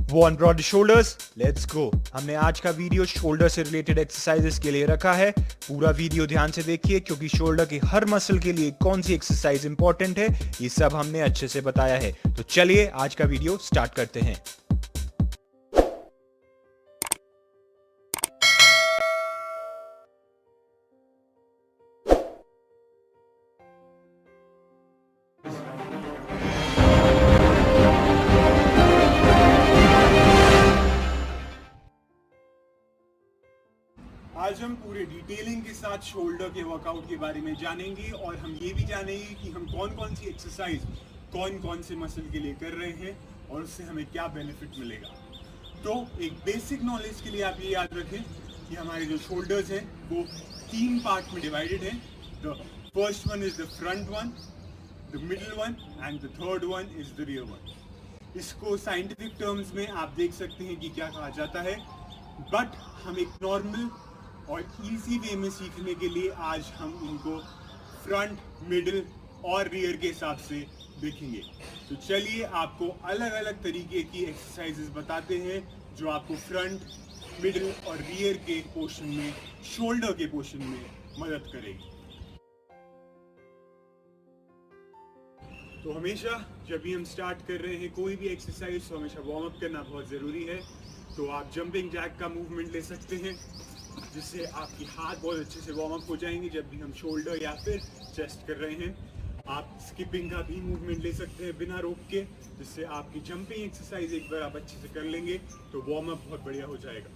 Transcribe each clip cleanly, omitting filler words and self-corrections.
One broad shoulders, let's go. हमने आज का वीडियो शोल्डर से रिलेटेड एक्सरसाइजेस के लिए रखा है। पूरा वीडियो ध्यान से देखिए क्योंकि शोल्डर की हर मसल के लिए कौन सी एक्सरसाइज इंपॉर्टेंट है ये सब हमने अच्छे से बताया है। तो चलिए आज का वीडियो स्टार्ट करते हैं। आज हम पूरे डिटेलिंग के साथ शोल्डर के वर्कआउट के बारे में जानेंगे और हम ये भी जानेंगे कि हम कौन कौन सी एक्सरसाइज कौन कौन से मसल के लिए कर रहे हैं और उससे हमें क्या बेनिफिट मिलेगा। तो एक बेसिक नॉलेज के लिए आप ये याद रखें कि हमारे जो शोल्डर्स हैं वो 3 पार्ट में डिवाइडेड हैं। The first one is the front one, the middle one and the third one is the rear one. इसको साइंटिफिक टर्म्स में आप देख सकते हैं कि क्या कहा जाता है, बट हम एक नॉर्मल और इजी वे में सीखने के लिए आज हम इनको फ्रंट, मिडिल और रियर के हिसाब से देखेंगे। तो चलिए आपको अलग अलग तरीके की एक्सरसाइजेस बताते हैं जो आपको फ्रंट, मिडिल और रियर के पोर्शन में, शोल्डर के पोर्शन में मदद करेगी। तो हमेशा जब भी हम स्टार्ट कर रहे हैं कोई भी एक्सरसाइज तो हमेशा वार्म अप करना बहुत ज़रूरी है। तो आप जंपिंग जैक का मूवमेंट ले सकते हैं जिससे आपकी हाथ बहुत अच्छे से वार्म अप हो जाएंगे जब भी हम शोल्डर या फिर चेस्ट कर रहे हैं। आप स्किपिंग का भी मूवमेंट ले सकते हैं बिना रोक के, जिससे आपकी जंपिंग एक्सरसाइज एक बार आप अच्छे से कर लेंगे तो वार्म अप बहुत बढ़िया हो जाएगा।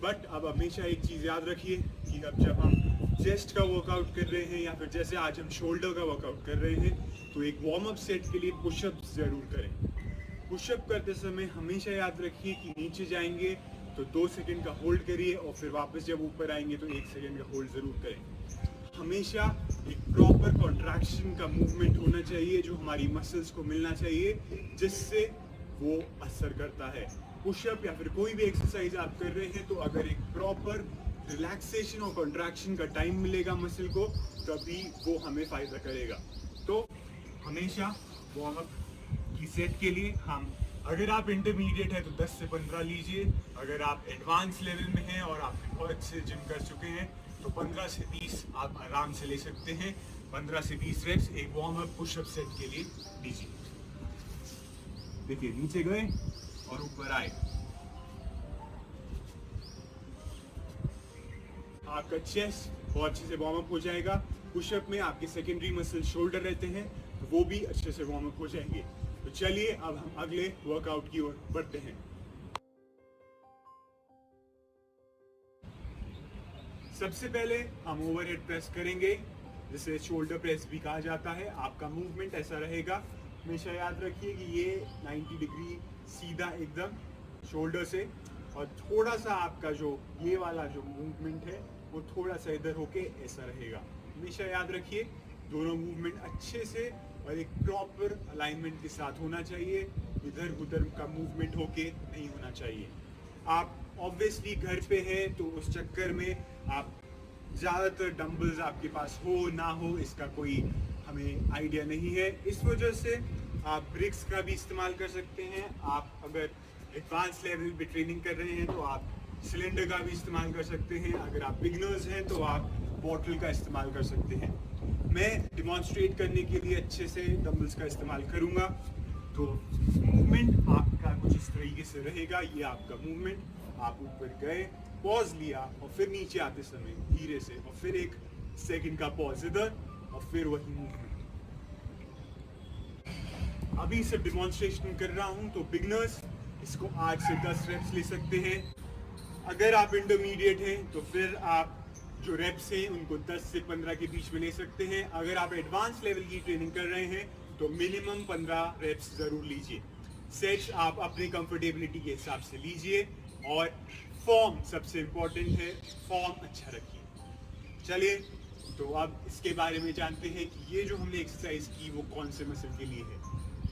बट अब हमेशा एक चीज़ याद रखिए कि अब जब हम चेस्ट का वर्कआउट कर रहे हैं या फिर जैसे आज हम शोल्डर का वर्कआउट कर रहे हैं तो एक वार्म अप सेट के लिए पुशअप ज़रूर करें। पुशअप करते समय हमेशा याद रखिए कि नीचे जाएंगे तो 2 सेकंड का होल्ड करिए और फिर वापस जब ऊपर आएंगे तो 1 सेकंड का होल्ड जरूर करें। हमेशा एक प्रॉपर कॉन्ट्रैक्शन का मूवमेंट होना चाहिए जो हमारी मसल्स को मिलना चाहिए, जिससे वो असर करता है। पुशअप या फिर कोई भी एक्सरसाइज आप कर रहे हैं तो अगर एक प्रॉपर रिलैक्सेशन और कॉन्ट्रैक्शन का टाइम मिलेगा मसल को तभी वो हमें फायदा करेगा। तो हमेशा वार्म अप की सेट के लिए हम, अगर आप इंटरमीडिएट है तो 10 से 15 लीजिए, अगर आप एडवांस लेवल में हैं और आप बहुत अच्छे जिम कर चुके हैं तो 15 से 20 आप आराम से ले सकते हैं। 15 से 20 रेप्स एक वार्म अप पुशअप सेट के लिए लीजिए। देखिए नीचे गए और ऊपर आए, आपका चेस्ट बहुत अच्छे से वार्म अप हो जाएगा। पुशअप में आपके सेकेंडरी मसल शोल्डर रहते हैं तो वो भी अच्छे से वार्म अप हो जाएंगे। तो चलिए अब हम अगले वर्कआउट की ओर बढ़ते हैं। सबसे पहले हम ओवरहेड प्रेस करेंगे जिसे शोल्डर प्रेस भी कहा जाता है। आपका मूवमेंट ऐसा रहेगा, हमेशा याद रखिए कि ये 90 डिग्री सीधा एकदम शोल्डर से, और थोड़ा सा आपका जो ये वाला जो मूवमेंट है वो थोड़ा सा इधर होके ऐसा रहेगा। हमेशा याद रखिए दोनों मूवमेंट अच्छे से और एक प्रॉपर अलाइनमेंट के साथ होना चाहिए, इधर उधर का मूवमेंट होके नहीं होना चाहिए। आप ऑब्वियसली घर पे हैं तो उस चक्कर में आप ज़्यादातर डंबल्स आपके पास हो ना हो इसका कोई हमें आइडिया नहीं है, इस वजह से आप ब्रिक्स का भी इस्तेमाल कर सकते हैं। आप अगर एडवांस लेवल पे ट्रेनिंग कर रहे हैं तो आप सिलेंडर का भी इस्तेमाल कर सकते हैं। अगर आप बिगनर्स हैं तो आप बॉटल का इस्तेमाल कर सकते हैं। मैं डिमॉन्स्ट्रेट करने के लिए अच्छे से डंबल्स का इस्तेमाल करूंगा। तो मूवमेंट आपका कुछ इस तरीके से रहेगा, ये आपका मूवमेंट, आप ऊपर गए, पॉज लिया और फिर नीचे आते समय धीरे से और फिर 1 सेकंड का पॉज इधर और फिर वही मूवमेंट। अभी सिर्फ डिमॉन्स्ट्रेशन कर रहा हूं तो बिगनर्स इसको 8 से 10 रेप्स ले सकते हैं। अगर आप इंटरमीडिएट हैं तो फिर आप जो रेप्स हैं उनको 10 से 15 के बीच में ले सकते हैं। अगर आप एडवांस लेवल की ट्रेनिंग कर रहे हैं तो मिनिमम 15 रेप्स ज़रूर लीजिए। सेट्स आप अपने कंफर्टेबिलिटी के हिसाब से लीजिए और फॉर्म सबसे इम्पोर्टेंट है, फॉर्म अच्छा रखिए। चलिए तो अब इसके बारे में जानते हैं कि ये जो हमने एक्सरसाइज की वो कौन से मसल के लिए है।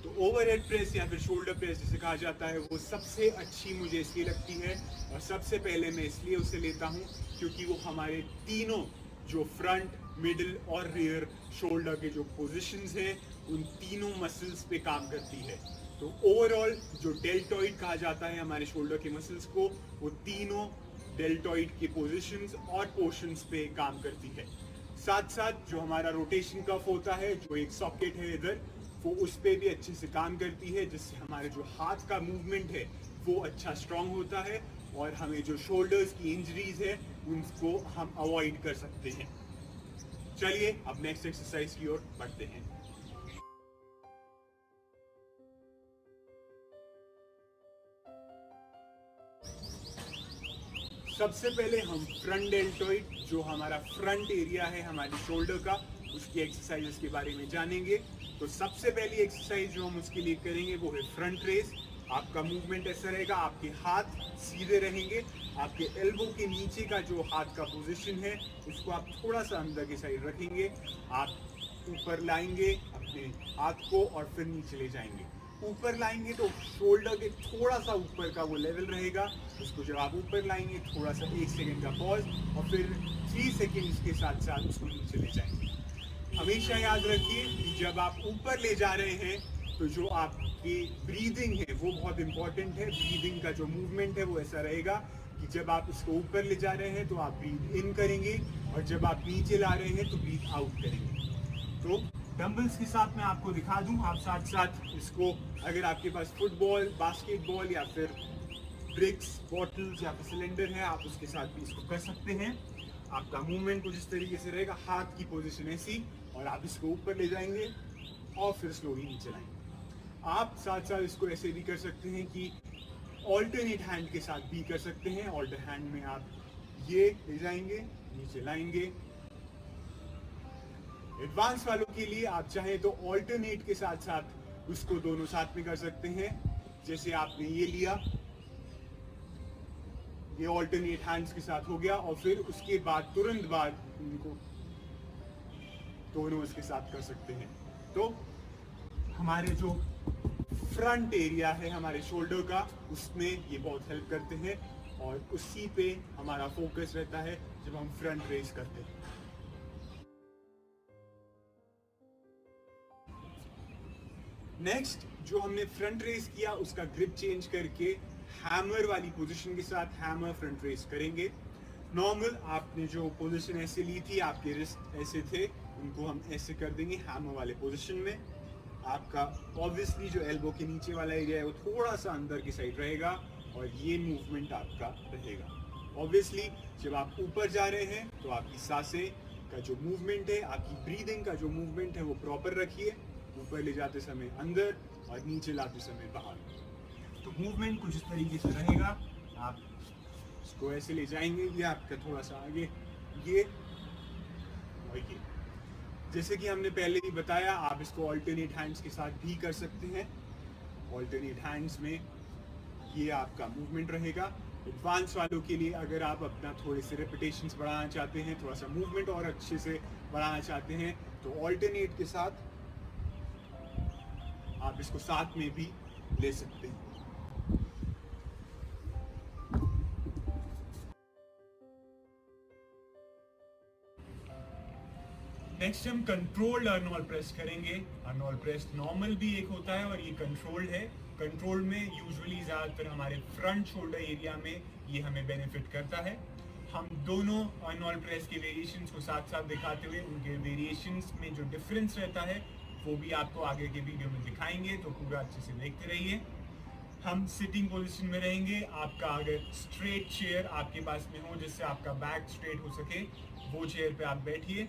तो ओवरहेड प्रेस या फिर शोल्डर प्रेस जिसे कहा जाता है वो सबसे अच्छी मुझे इसलिए लगती है और सबसे पहले मैं इसलिए उसे लेता हूँ क्योंकि वो हमारे तीनों जो फ्रंट, मिडिल और रियर शोल्डर के जो पोजीशंस हैं उन तीनों मसल्स पे काम करती है। तो ओवरऑल जो डेल्टॉइड कहा जाता है हमारे शोल्डर के मसल्स को, वो तीनों डेल्टॉइड के पोजीशंस और पोर्शंस पे काम करती है। साथ साथ जो हमारा रोटेशन कफ होता है, जो एक सॉकेट है इधर, वो उस पर भी अच्छे से काम करती है, जिससे हमारे जो हाथ का मूवमेंट है वो अच्छा स्ट्रांग होता है और हमें जो शोल्डर्स की इंजरीज है उनको हम अवॉइड कर सकते हैं। चलिए अब नेक्स्ट एक्सरसाइज की ओर बढ़ते हैं। सबसे पहले हम फ्रंट डेल्टॉइड, जो हमारा फ्रंट एरिया है हमारे शोल्डर का, उसकी एक्सरसाइजेस के बारे में जानेंगे। तो सबसे पहली एक्सरसाइज जो हम उसके लिए करेंगे वो है फ्रंट रेस। आपका मूवमेंट ऐसा रहेगा, आपके हाथ सीधे रहेंगे, आपके एल्बो के नीचे का जो हाथ का पोजीशन है उसको आप थोड़ा सा अंदर की साइड रखेंगे। आप ऊपर लाएंगे अपने हाथ को और फिर नीचे ले जाएंगे। ऊपर लाएंगे तो शोल्डर के थोड़ा सा ऊपर का वो लेवल रहेगा। उसको जब आप ऊपर लाएंगे थोड़ा सा 1 सेकेंड का पॉज और फिर 3 सेकेंड्स के साथ साथ उसको नीचे ले जाएंगे। हमेशा याद रखिए कि जब आप ऊपर ले जा रहे हैं तो जो आपकी ब्रीदिंग है वो बहुत इंपॉर्टेंट है। ब्रीदिंग का जो मूवमेंट है वो ऐसा रहेगा कि जब आप इसको ऊपर ले जा रहे हैं तो आप ब्रीथ इन करेंगे और जब आप नीचे ला रहे हैं तो ब्रीथ आउट करेंगे। तो डंबल्स के साथ मैं आपको दिखा दूं, आप साथ साथ इसको, अगर आपके पास फुटबॉल, बास्केटबॉल या फिर ब्रिक्स, बॉटल्स या फिर सिलेंडर है, आप उसके साथ भी इसको कर सकते हैं। आपका मूवमेंट कुछ इस तरीके से रहेगा, हाथ की पोजीशन ऐसी, और आप इसको ऊपर ले जाएंगे और फिर स्लोली नीचे लाएंगे। आप साथ साथ इसको ऐसे भी कर सकते हैं कि ऑल्टरनेट हैंड के साथ भी कर सकते हैं। ऑल्टर हैंड में आप ये ले जाएंगे, नीचे लाएंगे। एडवांस वालों के लिए आप चाहें तो ऑल्टरनेट के साथ साथ उसको दोनों साथ में कर सकते हैं। जैसे आपने ये लिया, ये ऑल्टरनेट हैंड्स के साथ हो गया और फिर उसके बाद तुरंत बाद उनको दोनों इसके साथ कर सकते हैं। तो हमारे जो फ्रंट एरिया है हमारे शोल्डर का, उसमें ये बहुत हेल्प करते हैं और उसी पे हमारा फोकस रहता है जब हम फ्रंट रेस करते हैं। नेक्स्ट जो हमने फ्रंट रेस किया उसका ग्रिप चेंज करके हैमर वाली पोजीशन के साथ हैमर फ्रंट रेस करेंगे। नॉर्मल आपने जो पोजीशन ऐसे ली थी, आपके रिस्ट ऐसे थे, उनको हम ऐसे कर देंगे हैमर वाले पोजीशन में। आपका ऑब्वियसली जो एल्बो के नीचे वाला एरिया है वो थोड़ा सा अंदर की साइड रहेगा और ये मूवमेंट आपका रहेगा। ऑब्वियसली जब आप ऊपर जा रहे हैं तो आपकी सांसें का जो मूवमेंट है, आपकी ब्रीदिंग का जो मूवमेंट है वो प्रॉपर रखिए। ऊपर ले जाते समय अंदर और नीचे लाते समय बाहर। तो मूवमेंट कुछ इस तरीके से रहेगा। आप इसको ऐसे ले जाएंगे, ये आपका थोड़ा सा आगे, ये और ये। जैसे कि हमने पहले ही बताया, आप इसको ऑल्टरनेट हैंड्स के साथ भी कर सकते हैं। ऑल्टरनेट हैंड्स में ये आपका मूवमेंट रहेगा। एडवांस वालों के लिए अगर आप अपना थोड़े से रेपिटेशंस बढ़ाना चाहते हैं, थोड़ा सा मूवमेंट और अच्छे से बढ़ाना चाहते हैं, तो ऑल्टरनेट के साथ आप इसको साथ में भी ले सकते हैं। नेक्स्ट हम कंट्रोल्ड अर्नोल्ड प्रेस करेंगे। अर्नोल्ड प्रेस नॉर्मल भी एक होता है और ये कंट्रोल्ड है। कंट्रोल में यूजुअली ज़्यादातर हमारे फ्रंट शोल्डर एरिया में ये हमें बेनिफिट करता है। हम दोनों अर्नोल्ड प्रेस के वेरिएशंस को साथ साथ दिखाते हुए उनके वेरिएशंस में जो डिफरेंस रहता है वो भी आपको आगे के वीडियो में दिखाएंगे, तो पूरा अच्छे से देखते रहिए। हम सिटिंग पोजीशन में रहेंगे। आपका अगर स्ट्रेट चेयर आपके पास में हो जिससे आपका बैक स्ट्रेट हो सके, वो चेयर पे आप बैठिए।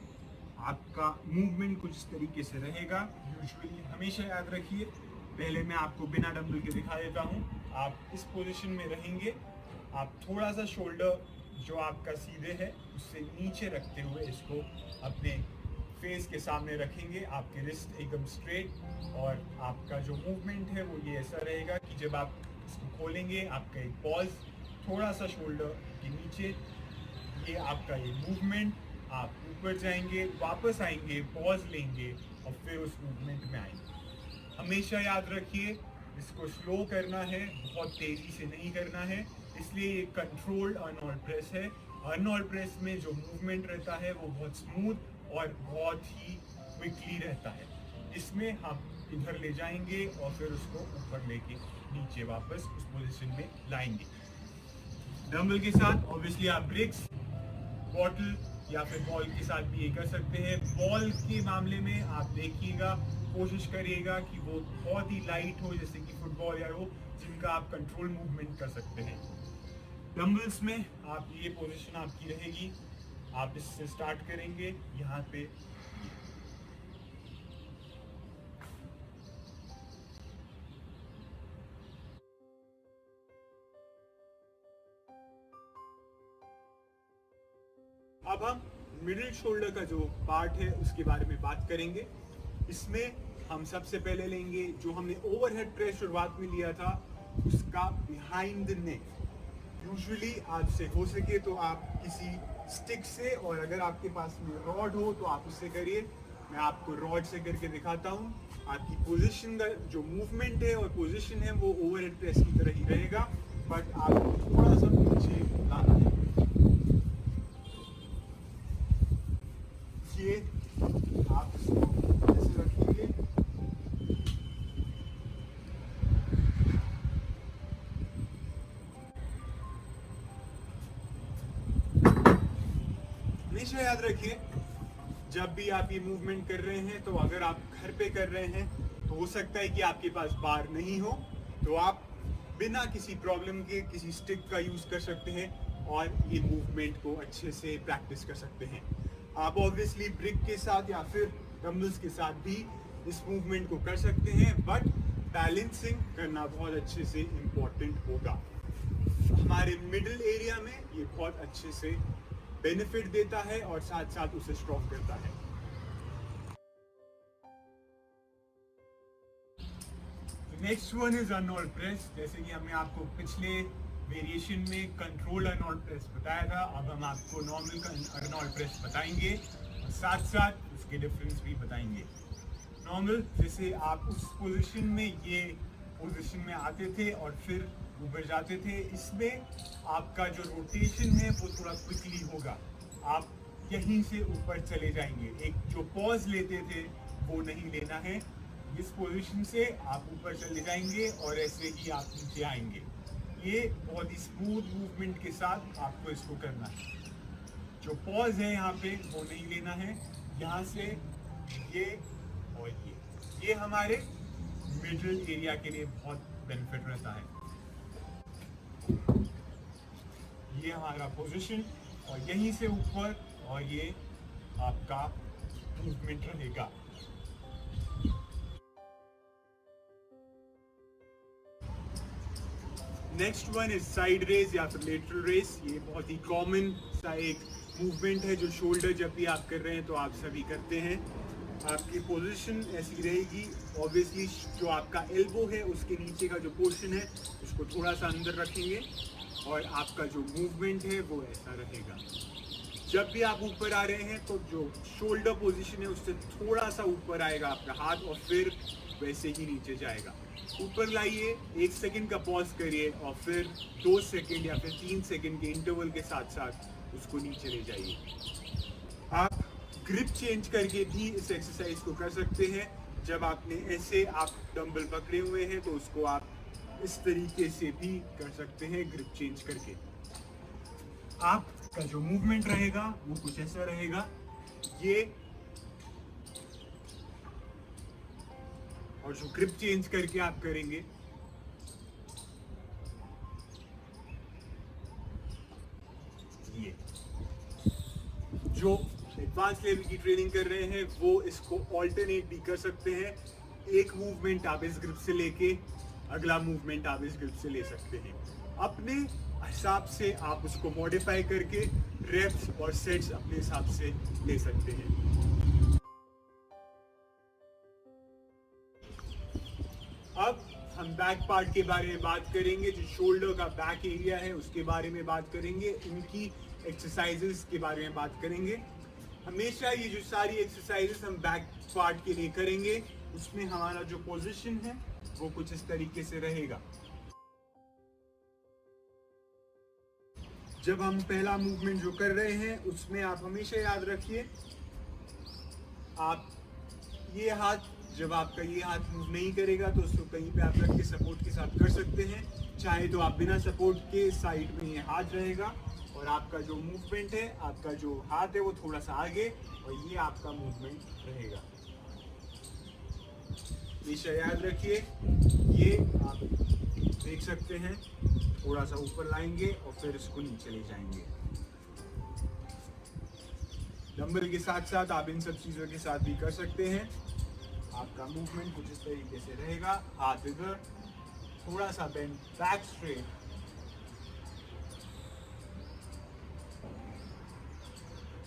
आपका मूवमेंट कुछ इस तरीके से रहेगा। यूजुअली हमेशा याद रखिए, पहले मैं आपको बिना डंबल के दिखा देता हूँ। आप इस पोजीशन में रहेंगे, आप थोड़ा सा शोल्डर जो आपका सीधे है उससे नीचे रखते हुए इसको अपने फेस के सामने रखेंगे। आपके रिस्ट एकदम स्ट्रेट और आपका जो मूवमेंट है वो ये ऐसा रहेगा कि जब आप इसको खोलेंगे आपका एक पॉज थोड़ा सा शोल्डर के नीचे, ये आपका ये मूवमेंट, आप ऊपर जाएंगे, वापस आएंगे, पॉज लेंगे और फिर उस मूवमेंट में आएंगे। हमेशा याद रखिए इसको स्लो करना है, बहुत तेजी से नहीं करना है, इसलिए ये कंट्रोल्ड अर्नोल्ड प्रेस है। अर्नोल्ड प्रेस में जो मूवमेंट रहता है वो बहुत स्मूथ और बहुत ही क्विकली रहता है। इसमें हम इधर ले जाएंगे और फिर उसको ऊपर लेके नीचे वापस उस पोजीशन में लाएंगे। डंबल के साथ ऑब्वियसली आप ब्रिक्स, बॉटल या फिर बॉल के साथ भी ये कर सकते हैं। बॉल के मामले में आप देखिएगा, कोशिश करिएगा कि वो बहुत ही लाइट हो, जैसे कि फुटबॉल या वो जिनका आप कंट्रोल मूवमेंट कर सकते हैं। डंबल्स में आप ये पोजीशन आपकी रहेगी, आप इससे स्टार्ट करेंगे यहाँ पे। अब हम मिडिल शोल्डर का जो पार्ट है उसके बारे में बात करेंगे। इसमें हम सबसे पहले लेंगे जो हमने ओवरहेड प्रेस शुरुआत में लिया था, उसका बिहाइंड द नेक। यूजुअली आपसे हो सके तो आप किसी स्टिक से, और अगर आपके पास में रॉड हो तो आप उससे करिए। मैं आपको रॉड से करके दिखाता हूँ। आपकी पोजीशन का जो मूवमेंट है और पोजीशन है वो ओवरहेड प्रेस की तरह ही रहेगा, बट आपको थोड़ा सा नीचे लाना है। ये आप इसको ऐसे रखेंगे, हमेशा याद रखिए जब भी आप ये मूवमेंट कर रहे हैं, तो अगर आप घर पे कर रहे हैं तो हो सकता है कि आपके पास बार नहीं हो, तो आप बिना किसी प्रॉब्लम के किसी स्टिक का यूज कर सकते हैं और ये मूवमेंट को अच्छे से प्रैक्टिस कर सकते हैं। आप ऑब्वियसली ब्रिक के साथ या फिर डंबल्स के साथ भी इस मूवमेंट को कर सकते हैं, बट बैलेंसिंग करना बहुत अच्छे से इम्पोर्टेंट होगा। हमारे मिडिल एरिया में ये बहुत अच्छे से बेनिफिट देता है और साथ साथ उसे स्ट्रॉन्ग करता है। Next one is Arnold press. जैसे कि हमने आपको पिछले वेरिएशन में कंट्रोल अर्नोल्ड प्रेस बताया था, अब हम आपको नॉर्मल अर्नोल्ड प्रेस बताएंगे और साथ साथ उसके डिफरेंस भी बताएंगे। नॉर्मल जैसे आप उस पोजीशन में ये पोजीशन में आते थे और फिर ऊपर जाते थे, इसमें आपका जो रोटेशन है वो थोड़ा क्विकली होगा। आप यहीं से ऊपर चले जाएंगे, एक जो पॉज लेते थे वो नहीं लेना है। इस पोजीशन से आप ऊपर चले जाएंगे और ऐसे ही आप नीचे आएंगे। ये बहुत ही स्मूथ मूवमेंट के साथ आपको इसको करना है। जो पॉज है यहाँ पे वो नहीं लेना है। यहाँ से ये और ये हमारे मिडिल एरिया के लिए बहुत बेनिफिट रहता है। ये हमारा पोजीशन और यहीं से ऊपर, और ये आपका मूवमेंट रहेगा। Next one is side raise या फिर लेटरल रेस। ये बहुत ही कॉमन सा एक मूवमेंट है जो शोल्डर जब भी आप कर रहे हैं तो आप सभी करते हैं। आपकी पोजीशन ऐसी रहेगी, ऑब्वियसली जो आपका एल्बो है उसके नीचे का जो पोर्शन है उसको थोड़ा सा अंदर रखेंगे और आपका जो मूवमेंट है वो ऐसा रहेगा। जब भी आप ऊपर आ रहे हैं तो जो शोल्डर पोजीशन है उससे थोड़ा सा ऊपर आएगा आपका हाथ और फिर वैसे ही नीचे जाएगा। ऊपर लाइए, 1 सेकंड का पॉज करिए और फिर 2 सेकंड या फिर 3 सेकंड के इंटरवल के साथ साथ उसको नीचे ले जाइए। आप ग्रिप चेंज करके भी इस एक्सरसाइज को कर सकते हैं। जब आपने ऐसे आप डंबल पकड़े हुए हैं तो उसको आप इस तरीके से भी कर सकते हैं ग्रिप चेंज करके। आपका जो मूवमेंट रहेगा वो कुछ ऐसा रहेगा, ये और जो ग्रिप चेंज करके आप करेंगे ये। जो एडवांस लेवल की ट्रेनिंग कर रहे हैं वो इसको ऑल्टरनेट भी कर सकते हैं। एक मूवमेंट आप इस ग्रिप से लेके अगला मूवमेंट आप इस ग्रिप से ले सकते हैं। अपने हिसाब से आप उसको मॉडिफाई करके रेप्स और सेट्स अपने हिसाब से ले सकते हैं। अब हम बैक पार्ट के बारे में बात करेंगे। जो शोल्डर का बैक एरिया है उसके बारे में बात करेंगे, उनकी एक्सरसाइजेस के बारे में बात करेंगे। हमेशा ये जो सारी एक्सरसाइजेस हम बैक पार्ट के लिए करेंगे उसमें हमारा जो पोजीशन है वो कुछ इस तरीके से रहेगा। जब हम पहला मूवमेंट जो कर रहे हैं उसमें आप हमेशा याद रखिए, आप ये हाथ जब आपका ये हाथ मूव नहीं करेगा तो उसको कहीं पे आप रख के सपोर्ट के साथ कर सकते हैं। चाहे तो आप बिना सपोर्ट के साइड में ये हाथ रहेगा और आपका जो मूवमेंट है, आपका जो हाथ है वो थोड़ा सा आगे और ये आपका मूवमेंट रहेगा। हमेशा याद रखिए, ये आप देख सकते हैं, थोड़ा सा ऊपर लाएंगे और फिर इसको नीचे ले जाएंगे। डंबल के साथ साथ आप इन सब चीज़ों के साथ भी कर सकते हैं। आपका मूवमेंट कुछ इस तरीके से रहेगा, हाथ इधर, थोड़ा सा बेंड बैक स्ट्रेट,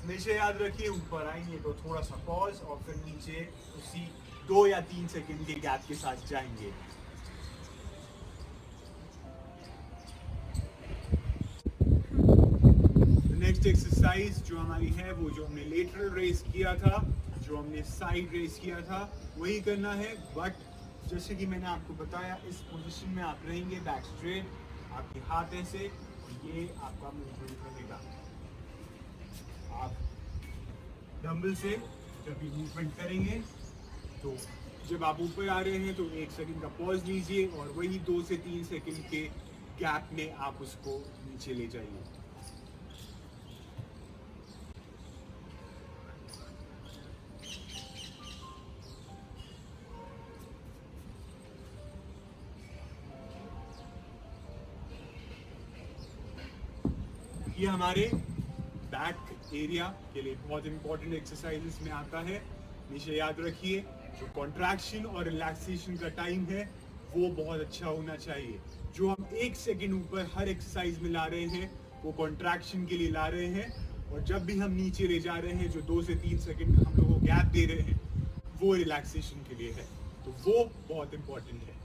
हमेशा याद रखिए ऊपर आएंगे तो थोड़ा सा पॉज और फिर नीचे उसी 2 या 3 सेकंड के गैप के साथ जाएंगे। नेक्स्ट एक्सरसाइज जो हमारी है वो जो हमने लेटरल रेस किया था, जो हमने साइड रेस किया था, वही करना है। बट जैसे कि मैंने आपको बताया, इस पोजीशन में आप रहेंगे बैक स्ट्रेट, आपके हाथ ऐसे, ये आपका मूवमेंट रहेगा। आप डंबल से जब भी मूवमेंट करेंगे तो जब आप ऊपर आ रहे हैं तो 1 सेकंड का पॉज लीजिए और वही 2 से 3 सेकंड के गैप में आप उसको नीचे ले जाइए। ये हमारे बैक एरिया के लिए बहुत इंपॉर्टेंट एक्सरसाइजेस में आता है। हमेशा याद रखिए, जो कॉन्ट्रैक्शन और रिलैक्सेशन का टाइम है वो बहुत अच्छा होना चाहिए। जो हम 1 सेकंड ऊपर हर एक्सरसाइज में ला रहे हैं वो कॉन्ट्रैक्शन के लिए ला रहे हैं, और जब भी हम नीचे ले जा रहे हैं जो 2 से 3 सेकंड हम लोगों को गैप दे रहे हैं वो रिलैक्सेशन के लिए है। तो वो बहुत इंपॉर्टेंट है।